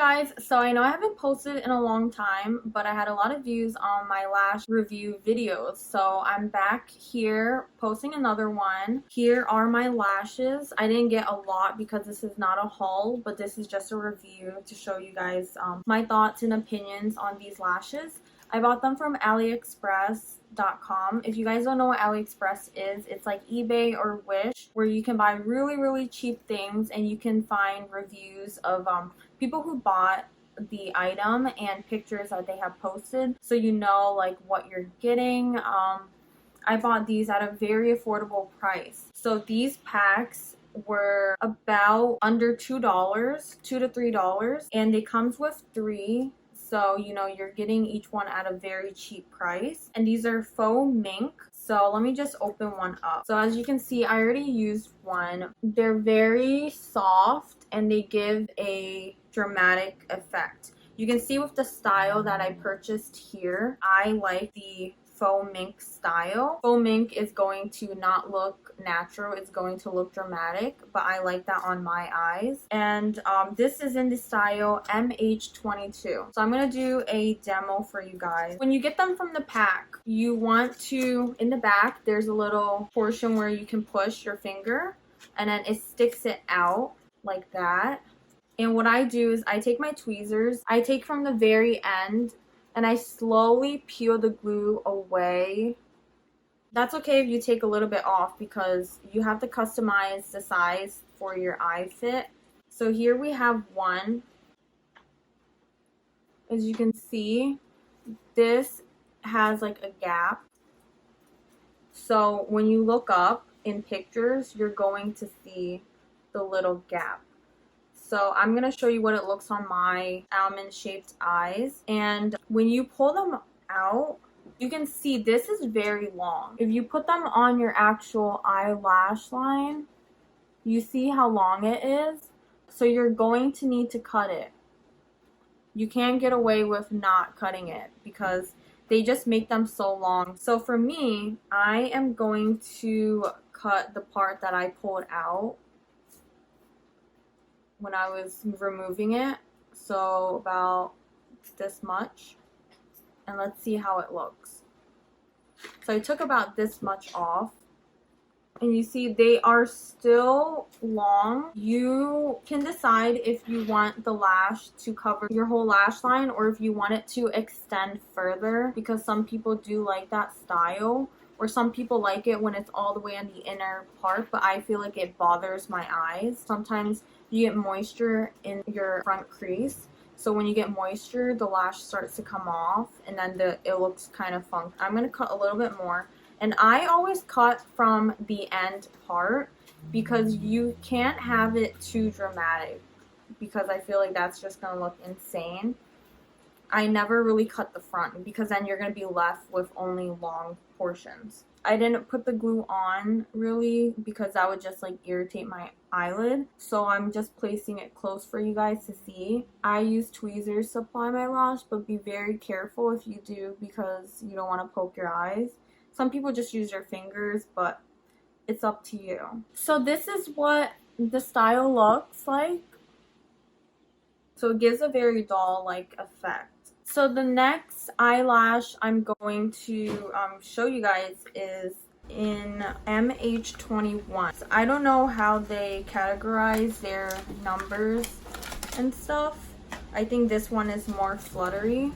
guys, so I know I haven't posted in a long time, but I had a lot of views on my lash review videos, so I'm back here posting another one. Here are my lashes. I didn't get a lot because this is not a haul, but this is just a review to show you guys my thoughts and opinions on these lashes. I bought them from AliExpress.com. If you guys don't know what AliExpress is, it's like eBay or Wish, where you can buy really cheap things and you can find reviews of people who bought the item and pictures that they have posted, so you know like what you're getting. I bought these at a very affordable price. So these packs were about under $2, $2 to $3, and it comes with 3. So, you know, you're getting each one at a very cheap price. And these are faux mink. So let me just open one up. So as you can see, I already used one. They're very soft and they give a dramatic effect. You can see with the style that I purchased here, I like the faux mink style. Faux mink is going to not look natural, it's going to look dramatic, but I like that on my eyes. And this is in the style MH22. So I'm gonna do a demo for you guys. When you get them from the pack, you want to, in the back, there's a little portion where you can push your finger and then it sticks it out like that. And what I do is I take my tweezers, I take from the very end, and I slowly peel the glue away. That's okay if you take a little bit off because you have to customize the size for your eye fit. So here we have one. As you can see, this has like a gap. So when you look up in pictures, you're going to see the little gap. So I'm going to show you what it looks on my almond-shaped eyes. And when you pull them out, you can see this is very long. If you put them on your actual eyelash line, you see how long it is. So you're going to need to cut it. You can't get away with not cutting it because they just make them so long. So for me, I am going to cut the part that I pulled out when I was removing it, so about this much, and let's see how it looks. So I took about this much off, and you see they are still long. You can decide if you want the lash to cover your whole lash line or if you want it to extend further, because some people do like that style, or some people like it when it's all the way on the inner part, but I feel like it bothers my eyes. Sometimes you get moisture in your front crease, so when you get moisture, the lash starts to come off and then it looks kind of funky. I'm going to cut a little bit more, and I always cut from the end part because you can't have it too dramatic because I feel like that's just going to look insane. I never really cut the front because then you're going to be left with only long portions. I didn't put the glue on really because that would just like irritate my eyelid. So I'm just placing it close for you guys to see. I use tweezers to apply my lash, but be very careful if you do because you don't want to poke your eyes. Some people just use their fingers, but it's up to you. So this is what the style looks like. So it gives a very doll-like effect. So the next eyelash I'm going to show you guys is in MH21. So I don't know how they categorize their numbers and stuff. I think this one is more fluttery.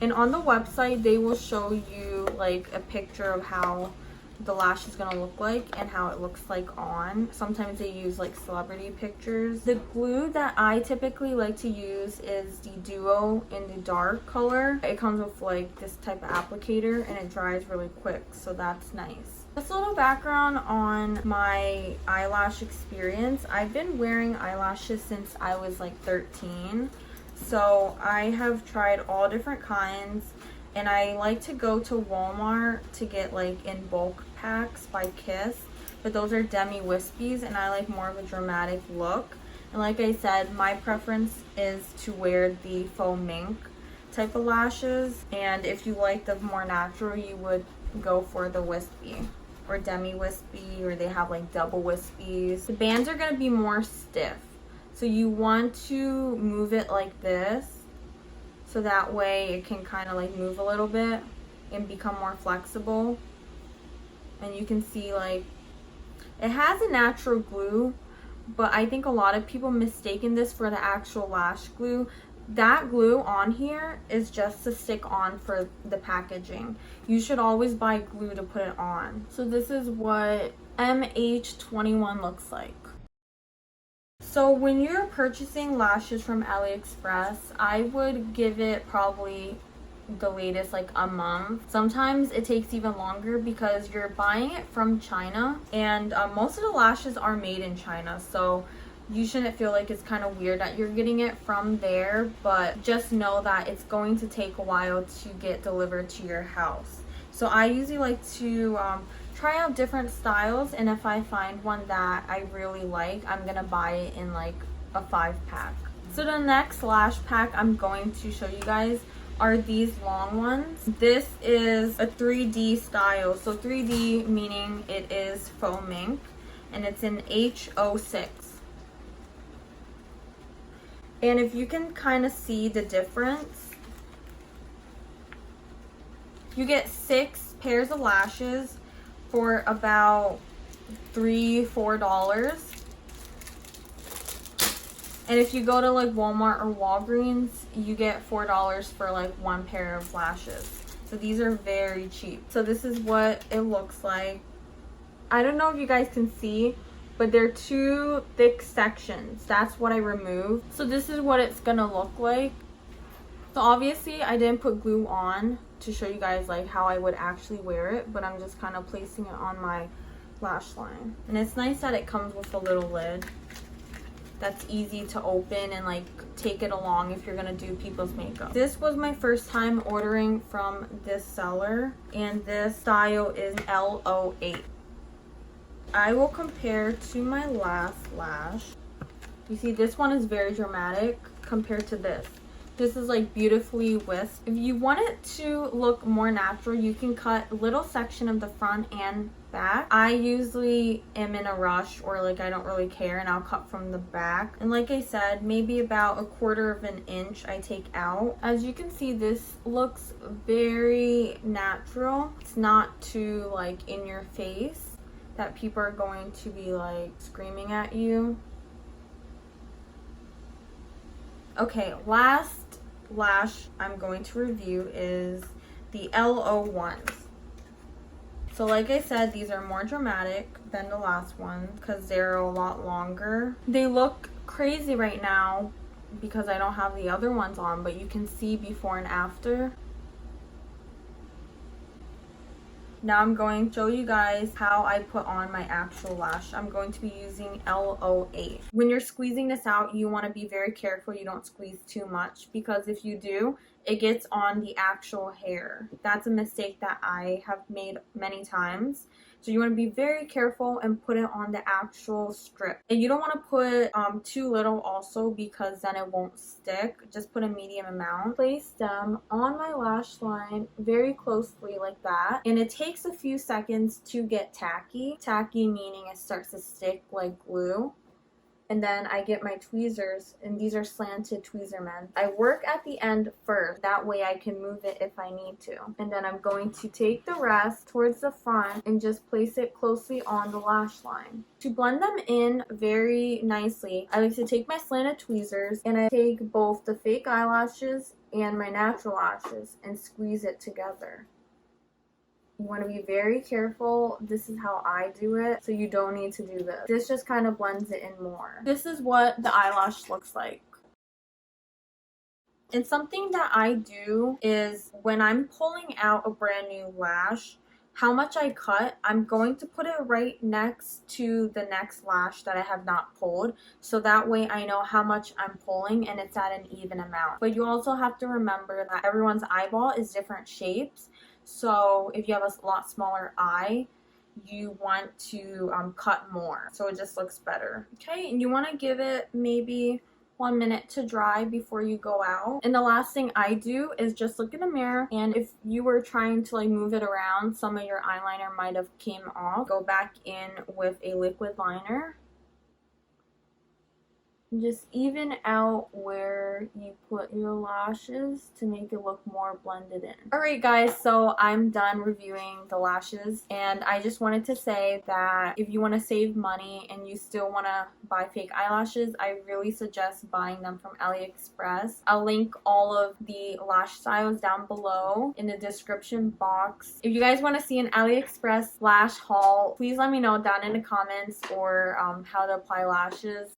And on the website, they will show you like a picture of how the lash is gonna look like and how it looks like on. Sometimes they use like celebrity pictures. The glue that I typically like to use is the Duo in the dark color. It comes with like this type of applicator and it dries really quick, so that's nice. Just a little background on my eyelash experience. I've been wearing eyelashes since I was like 13, so I have tried all different kinds. And I like to go to Walmart to get like in bulk packs by Kiss. But those are demi-wispies and I like more of a dramatic look. And like I said, my preference is to wear the faux mink type of lashes. And if you like the more natural, you would go for the wispy or demi-wispy, or they have like double wispies. The bands are going to be more stiff. So you want to move it like this, so that way it can kind of like move a little bit and become more flexible. And you can see like it has a natural glue, but I think a lot of people mistaken this for the actual lash glue. That glue on here is just to stick on for the packaging. You should always buy glue to put it on. So this is what MH21 looks like. So when you're purchasing lashes from AliExpress, I would give it probably the latest like a month. Sometimes it takes even longer because you're buying it from China, and most of the lashes are made in China, so you shouldn't feel like it's kind of weird that you're getting it from there, but just know that it's going to take a while to get delivered to your house. So I usually like to try out different styles, and if I find one that I really like, I'm gonna buy it in like a 5-pack. So the next lash pack I'm going to show you guys are these long ones. This is a 3D style. So 3D meaning it is faux mink, and it's in H06. And if you can kind of see the difference, you get 6 pairs of lashes for about $3-4. And if you go to like Walmart or Walgreens, you get $4 for like 1 pair of lashes. So these are very cheap. So this is what it looks like. I don't know if you guys can see, but they're 2 thick sections. That's what I removed. So this is what it's gonna look like. So obviously I didn't put glue on to show you guys like how I would actually wear it, but I'm just kind of placing it on my lash line. And it's nice that it comes with a little lid that's easy to open and like take it along if you're gonna do people's makeup. This was my first time ordering from this seller, and this style is L08. I will compare to my last lash. You see, this one is very dramatic compared to this. This is like beautifully wisped. If you want it to look more natural, you can cut a little section of the front and back. I usually am in a rush, or like I don't really care, and I'll cut from the back. And like I said, maybe about 1/4 of an inch I take out. As you can see, this looks very natural. It's not too like in your face that people are going to be like screaming at you. Okay, last lash I'm going to review is the L01s. So like I said, these are more dramatic than the last one because they're a lot longer. They look crazy right now because I don't have the other ones on, but you can see before and after. Now I'm going to show you guys how I put on my actual lash. I'm going to be using L08. When you're squeezing this out, you want to be very careful you don't squeeze too much, because if you do, it gets on the actual hair. That's a mistake that I have made many times. So you want to be very careful and put it on the actual strip. And you don't want to put too little also, because then it won't stick. Just put a medium amount. Place them on my lash line very closely like that. And it takes a few seconds to get tacky. Tacky meaning it starts to stick like glue. And then I get my tweezers, and these are slanted tweezer men. I work at the end first, that way I can move it if I need to. And then I'm going to take the rest towards the front and just place it closely on the lash line. To blend them in very nicely, I like to take my slanted tweezers and I take both the fake eyelashes and my natural lashes and squeeze it together. You want to be very careful. This is how I do it, so you don't need to do this. This just kind of blends it in more. This is what the eyelash looks like. And something that I do is when I'm pulling out a brand new lash, how much I cut, I'm going to put it right next to the next lash that I have not pulled, so that way I know how much I'm pulling and it's at an even amount. But you also have to remember that everyone's eyeball is different shapes. So if you have a lot smaller eye, you want to cut more, so it just looks better. Okay, and you want to give it maybe 1 minute to dry before you go out. And the last thing I do is just look in the mirror, and if you were trying to like move it around, some of your eyeliner might have came off. Go back in with a liquid liner. just even out where you put your lashes to make it look more blended in. Alright guys, so I'm done reviewing the lashes, and I just wanted to say that if you want to save money and you still want to buy fake eyelashes, I really suggest buying them from AliExpress. I'll link all of the lash styles down below in the description box. If you guys want to see an AliExpress lash haul, please let me know down in the comments, or how to apply lashes.